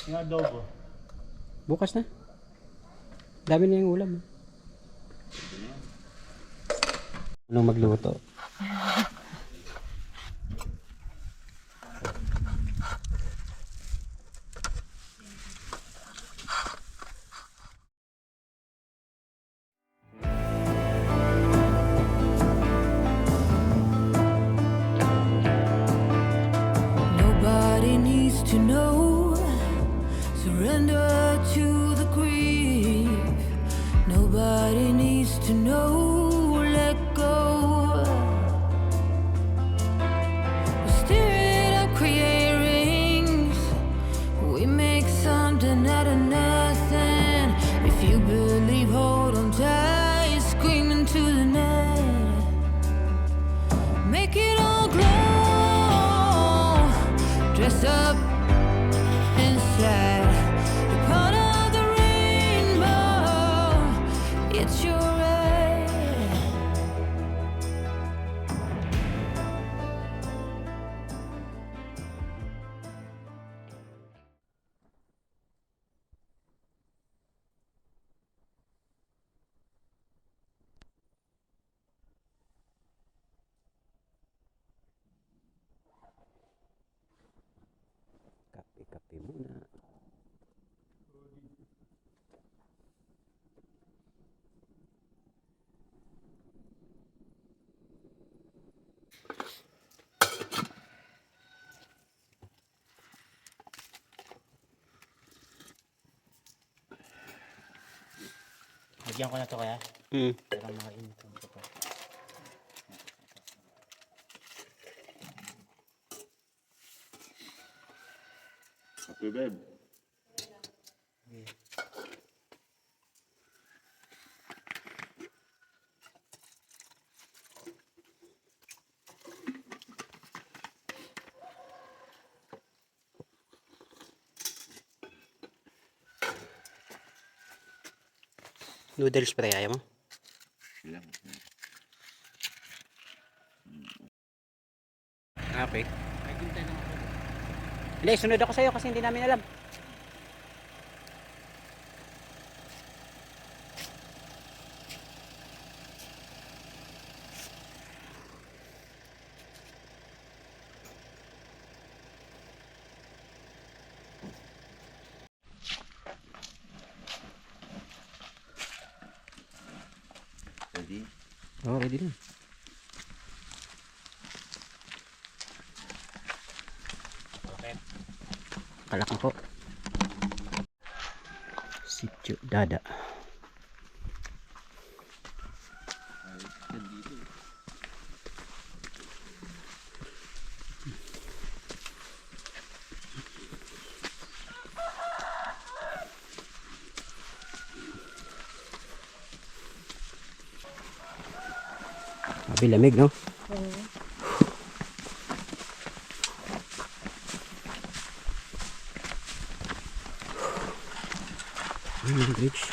Yung adobo. Bukas na. Dami na yung ulam. Anong magluto? Nobody needs to know. Surrender to the grief. Nobody needs to know. Let go. We stir it up, create rings. We make something out of nothing. If you believe, hold on tight. Scream into the night. Make it all glow. Dress up inside. You're part of the rainbow. It's your right. Kape-kape muna. Lagyan ko na to kaya. Para makainit ko to. Happy babe. Noodles pa kaya mo? Ilang. Okay. Hindi, sunod ako sa'yo kasi hindi namin alam. Ready? Oo, ready na. Okay. Kalak na po. Sityo Dada. Abi, lamig, no? Yung bridge.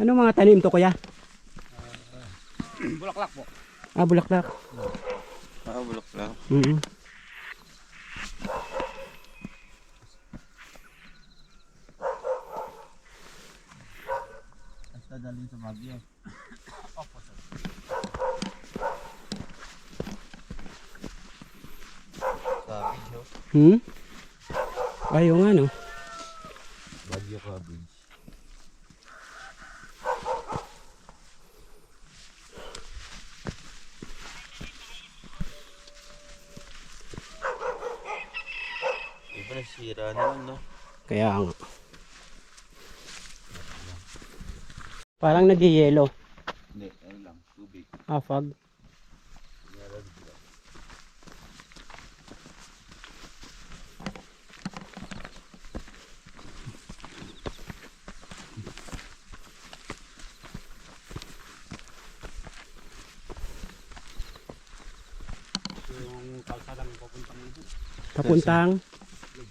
Anong mga tanim to, kuya? Bulaklak po. Ah, bulaklak. Bulok lang. Basta dalhin sa Baguio. Opo, sir. Hmm? Ayaw nga, no? Baguio cabbage. Iba na sira na lang, no? Kaya nga. Parang nag-yellow. Hindi, ano lang, tubig. Ah, fog. Papuntang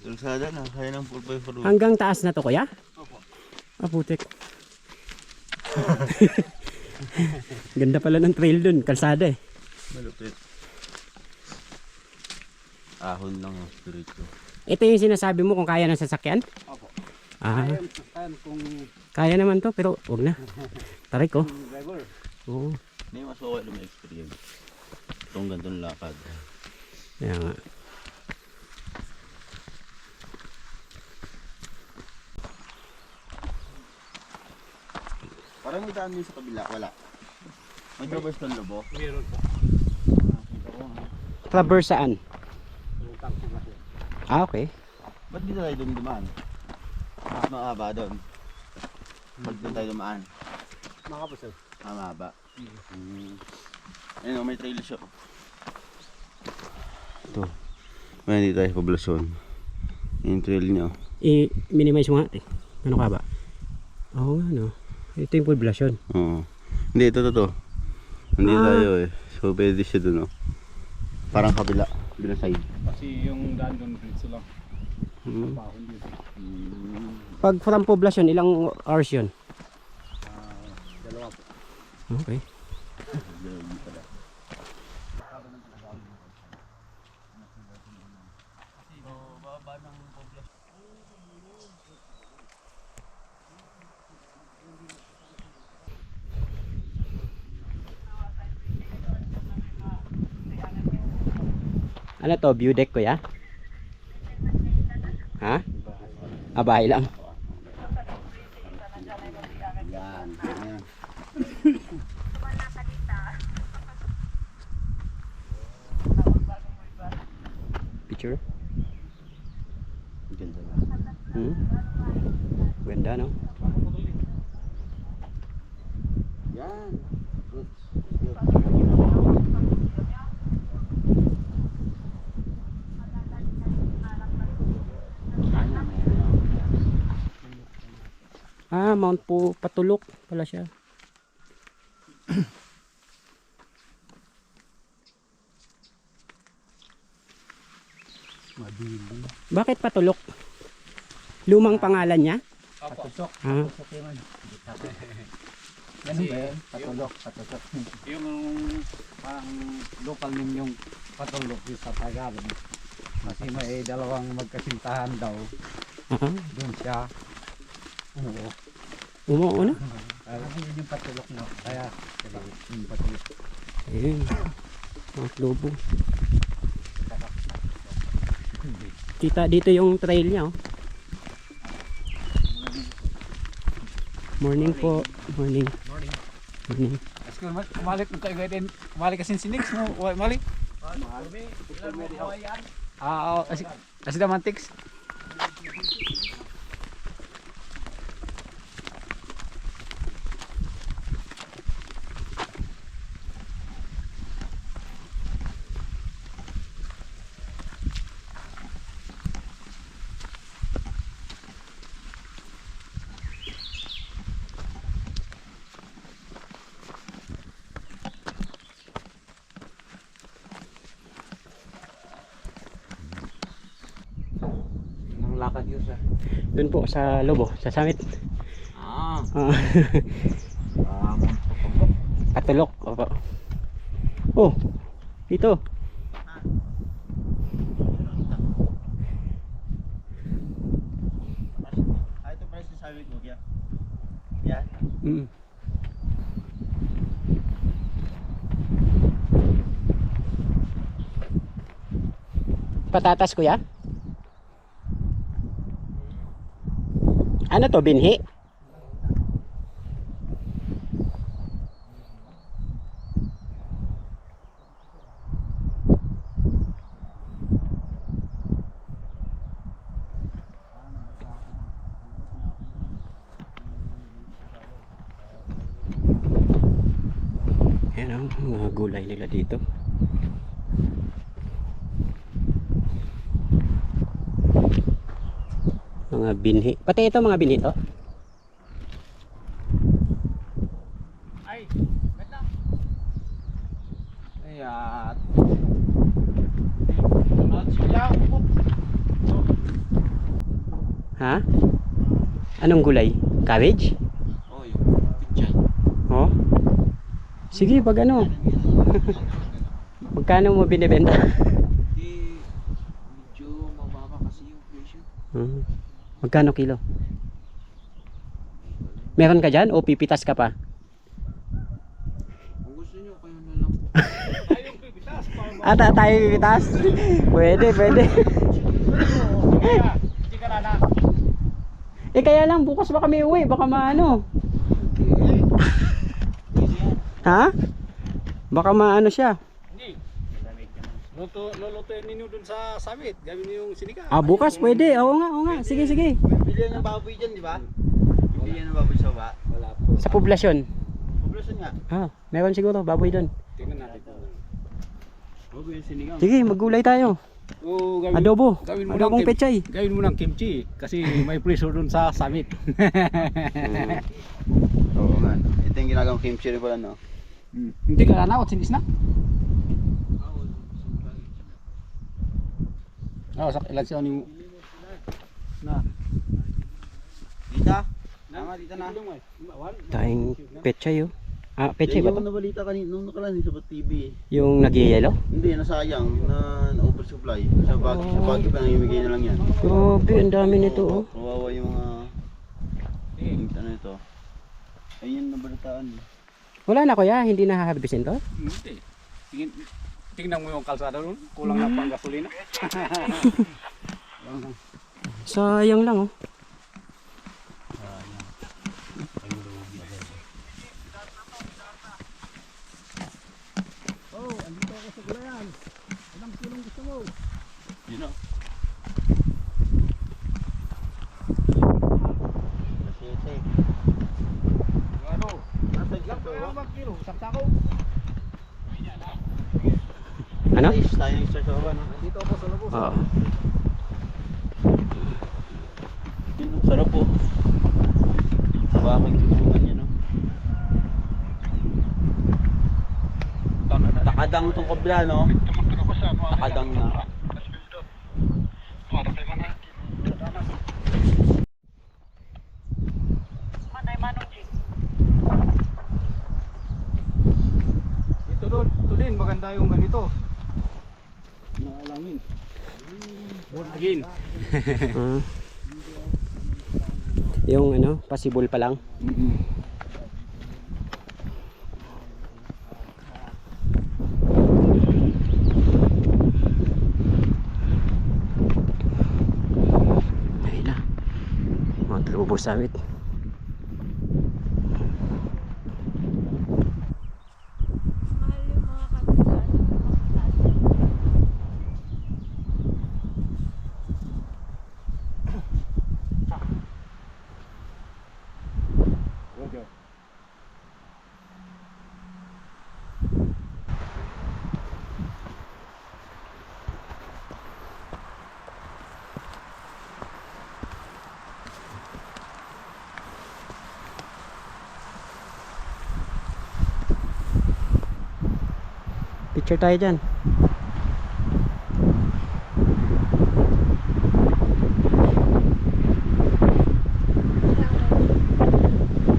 Kalsada na, kaya ng 4x4. hanggang taas na to kuya? Opo. Ah, putik. Ganda pala ng trail dun, kalsada eh. Malupit. Ahon lang ang diretso. Ito yung sinasabi mo kung kaya ng sasakyan? Opo. Ah, Ayan kung kaya naman to pero wag na. Taray ko. driver. Oo. Hindi mas okay lang experience. Itong ganitong lakad. Kaya nga. Parang may daan din sa kabila, wala. May traverse ng lobo. Meron po. Traverse saan? Yung tangko kasi. Ah, okay. Ba't dito tayo dumaan? Mas mahaba doon. Pag doon tayo dumaan. Makapos eh. Mahaba. Ayun o, may trail siya. Ito. May hindi tayo poblasyon. Yung trail niya. I-minimize mo nga. Ano ka ba? Oo nga no. Ito yung poblasyon. Oo. Hindi, ito. Hindi tayo eh. So pwede siya doon o. Parang kabila. Kabila side. Kasi yung daan doon dito lang. Hmm. Pahon dito. Pag from poblasyon, ilang hours yun? Dalawa po. Okay. Ano to? View deck ko ya? Ha? Ah, bahay lang. Yan. Yan. Picture? Ganda na. Hmm? Ganda no? Yan. Roots. Ah, Mount po Patulok pala siya. Madilim. Bakit Patulok? Lumang pangalan niya? Patusok. Ah, Patusok yun. Ganun ba yun? Patulok. Patusok. Yung parang local name yung patulok yung sa Tagalog. Kasi may dalawang magkasintahan daw. Doon siya. Oo. umuo na. Alam yun yung patulok mo. Kaya yung patulok. Ayun. Mount Lobo. Kita dito yung trail niya oh. Morning po. Morning. Morning. Kumalik mo tayo din. Kumalik kasi sinix mo. Malik. Ah, kasi naman tiks. Nang lakad yun sa. Doon po sa Lobo, sa summit. Ah. Ah. Patulok. Opo. Oh, dito. Ah, ito pala sinasabi ko. Yan. Yan. Mm. Patatas kuya? Ano to, binhi? Ayan ang mga gulay nila dito. Mga binhi. Pati ito mga binhi to. Ay, wait lang. Ayan. Ha? Anong gulay? Cabbage? Oh, yung pichay. Oh. Sige, pag ano. Magkano mo binibenta? Hindi, medyo mababa kasi yung presyo. Magkano kilo? Meron ka dyan o pipitas ka pa? Kung gusto nyo, kayo na lang po. Ata tayo pipitas? Pwede. Kaya lang bukas ba kami uwi? Baka maano. Ha? Baka maano siya. Lulutuin ninyo dun sa summit. Gawin niyo yung sinigang. Bukas pwede. Oo nga. Sige. Bilihan ng baboy dyan, di ba? Bilihan ng baboy sa ba? Wala po. Sa poblasyon. Poblasyon nga. Meron siguro baboy doon. Tingnan natin po. Baboy yung sinigang. Sige, maggulay tayo. Adobo. Adobong pechay. Gawin mo ng kimchi kasi may pressure dun sa summit. Oo nga. Ito yung ginagawang kimchi rin pala, no? Hindi ka na, sinis na? Sa ilan siya ni na. Dita? Tama, dita na. Tayong pechay oh. Pechay ba Yung to? nabalita kanina nung nakaraan sa TV. Yung nagyayelo? Hindi, nasayang na oversupply. Sa Baguio pa namimigay na lang yan. Grabe, ang dami nito oh. Kawawa yung mga ano ito. Ayun yung nabalitaan. Wala na kuya, hindi na haharbisin to? Hindi. Tingnan mo yung kalsada doon, kulang na pang gasolina. Sayang lang oh. You know. Ano? Tayo yung start sa baba, no? Dito ako sa labos. Oo. Yun, sarap po. Bakit tulungan niya, no? Takadang itong kabla, no? Takadang na. Ito din, maganda yung ganito. Naalangin. Again. Yung ano, possible pa lang. Ayun na. Mga talubos sawit. Picture tayo dyan.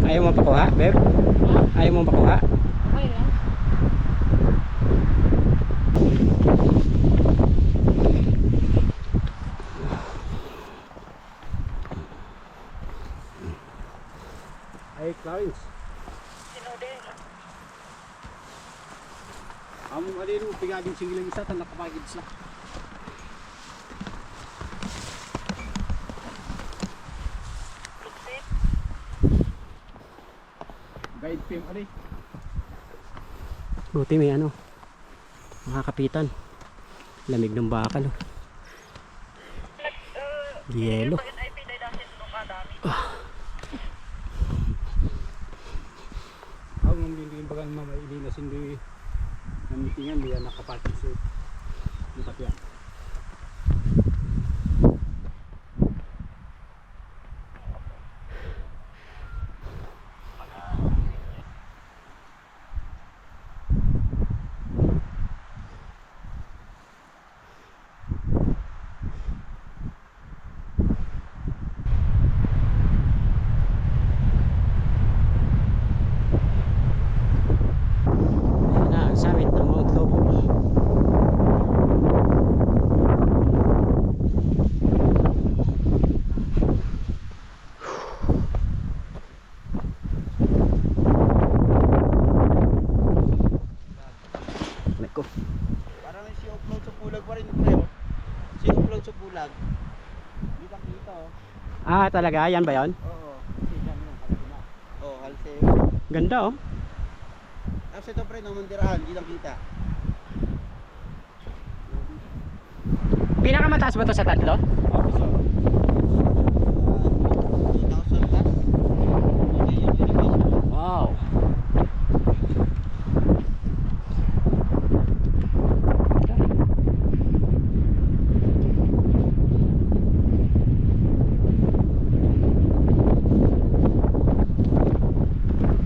Ayaw mo pakuha, Beb? Ayaw mo pakuha? Ay, Clarence. Among alin mo pigading singilang isa tan nakapagid sa. Guide film ali. Buti may ano, mga kapitan. Lamig ng bakal oh. Yelo. Ang hindi bagan mamaili na sindi namitingan dia nakapagid sa. Nakapyan. upload sa pulag pa rin pre. Oh. Sino upload sa pulag? Kitang kita oh. Ah, talaga? Yan ba yun? Oo. Oo, halse. Ganda oh. Tapos ito pre, namandirahan, kitang kita. Pinakamataas ba to sa tatlo? 2,000 plus. Okay, yun elevation. Wow.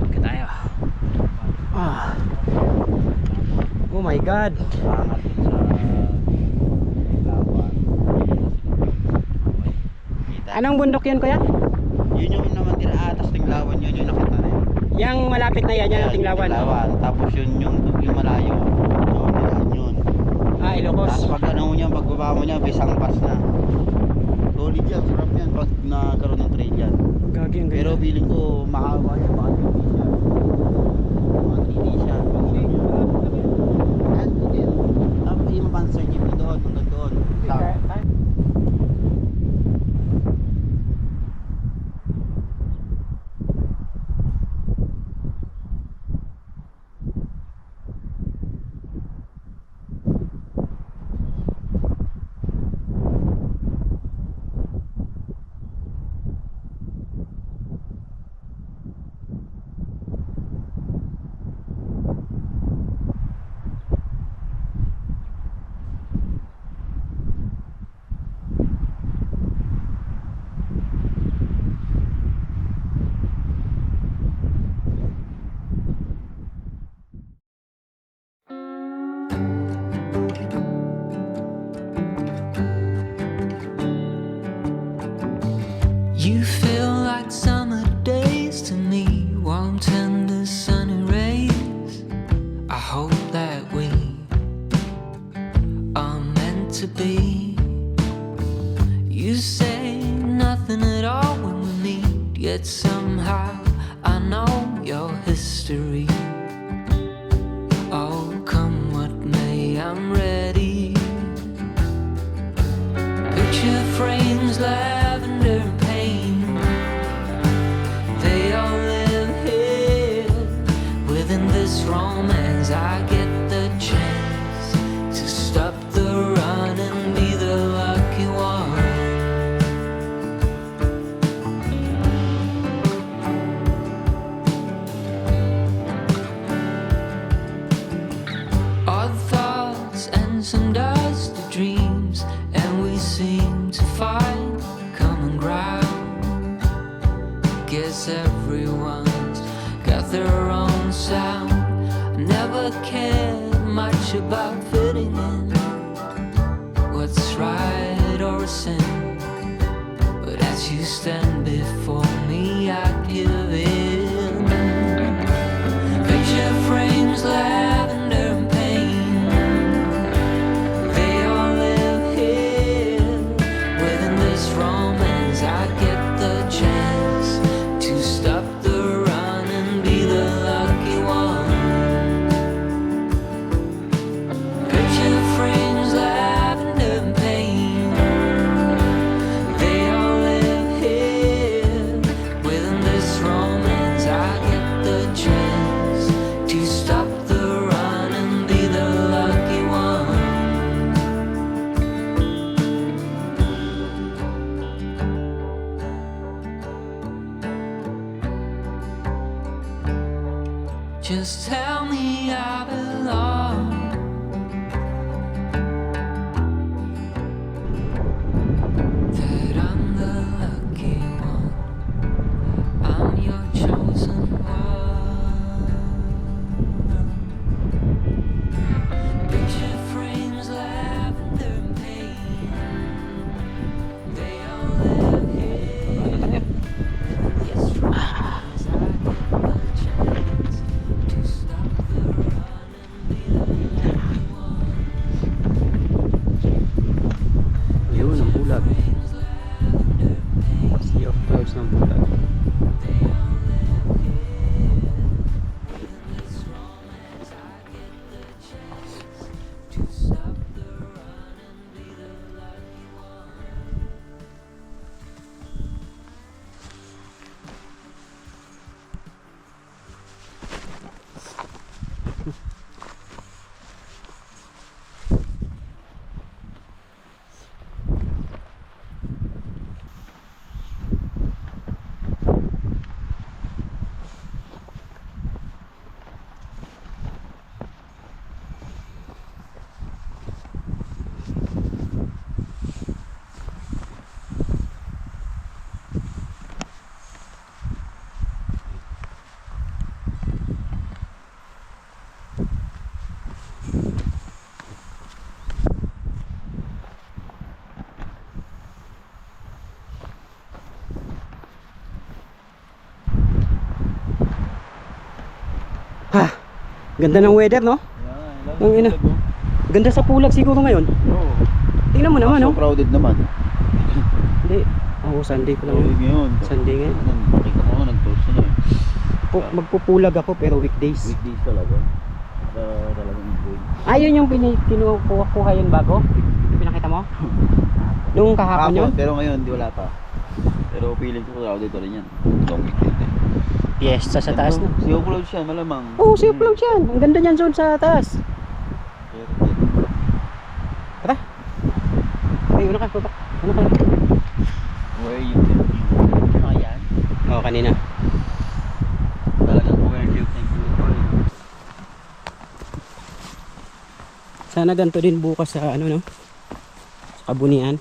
Okay tayo. Ah. Oh my God. Angat sa lawan. Kita. Anong bundok yun kuya? Yun yung namandirahan, tapos tinglawan yun yung nakita na yun. Yang malapit na yan, yan ang tinglawan. Tapos yun yung malayo. Namandirahan yun. Ah, Ilocos. Tapos pag ano mo niya, pagbaba mo niya, bisang pass na. Solid yan, sarap yan pag nagkaroon ng trail yan. Gagi ang Pero ganda. feeling ko mahaba yan, baka 3D siya. Mga 3D siya. Ayan, good yun. Tapos yung panser jeep na doon, hanggang doon. You feel like summer days to me, warm, tender, sunny rays. I hope that we are meant to be. You say nothing at all when we meet, yet somehow I know your history. Oh, come what may, I'm ready. Picture frames, lavender and pain, they all live here within this romance. I get the chance to stop the run and be the lucky one. Odd thoughts and some dusty dreams, and we seem to find common ground. Guess everyone's got their own sound. I never cared much about fitting in, what's right or a sin. But as you stand before me, I give in. Picture frames, lavender and pain, they all live here within this romance. I get the chance to stop the run and be the lucky one. Picture frames, lavender and pain, they all live here Ganda ng weather, no? Ang ina. Ganda sa Pulag siguro ngayon. Oo. Tingnan mo naman, So no? crowded naman. Hindi. Oo, Sunday pa lang. Crowded ngayon. Sunday ngayon. Nakita ko nga, nag-close na eh. Magpupulag ako pero weekdays. Weekdays talaga. Talagang enjoy. Ayun yung kinukuha yun bago? Yung pinakita mo? Nung kahapon yun? Pero ngayon, di wala pa. Pero feeling ko crowded pa rin yan. Long weekend eh. Fiesta sa taas na. Si Upload siya, malamang. Oo, safe lang siya. Ang ganda niyan zone sa taas. Tara. Ay, una ka, baba. Una ka. Where you can view. Ayan. Oo, kanina. Talagang where you can view. Sana ganito din bukas sa ano, no? Sa Kabunian.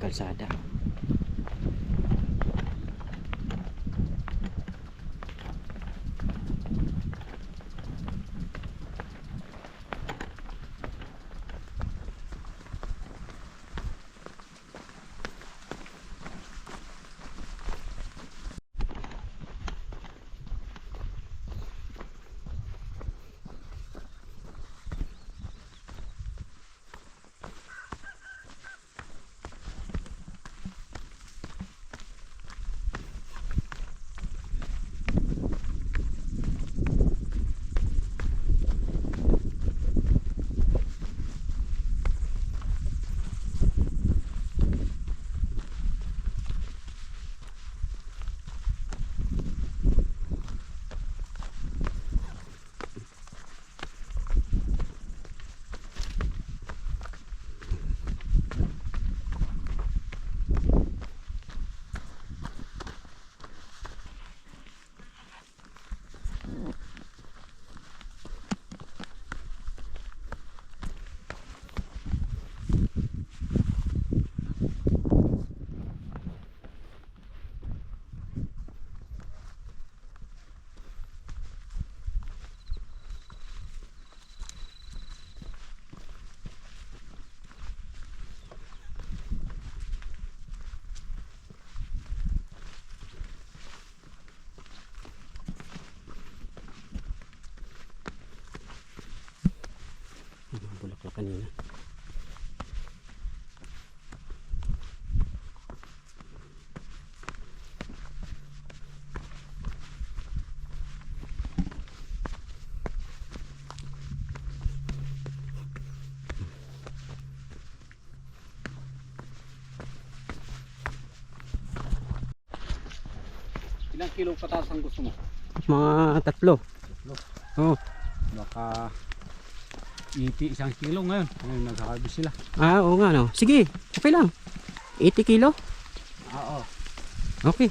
Kalsada. Bulaklak kanina. Ilang kilong patatas ang gusto mo? Mga 3. Oo. Baka 80 isang kilo ngayon. Ngayon nagkakabis sila. Ah, oo nga, no. Sige, okay lang. 80 kilo? Oo. Okay.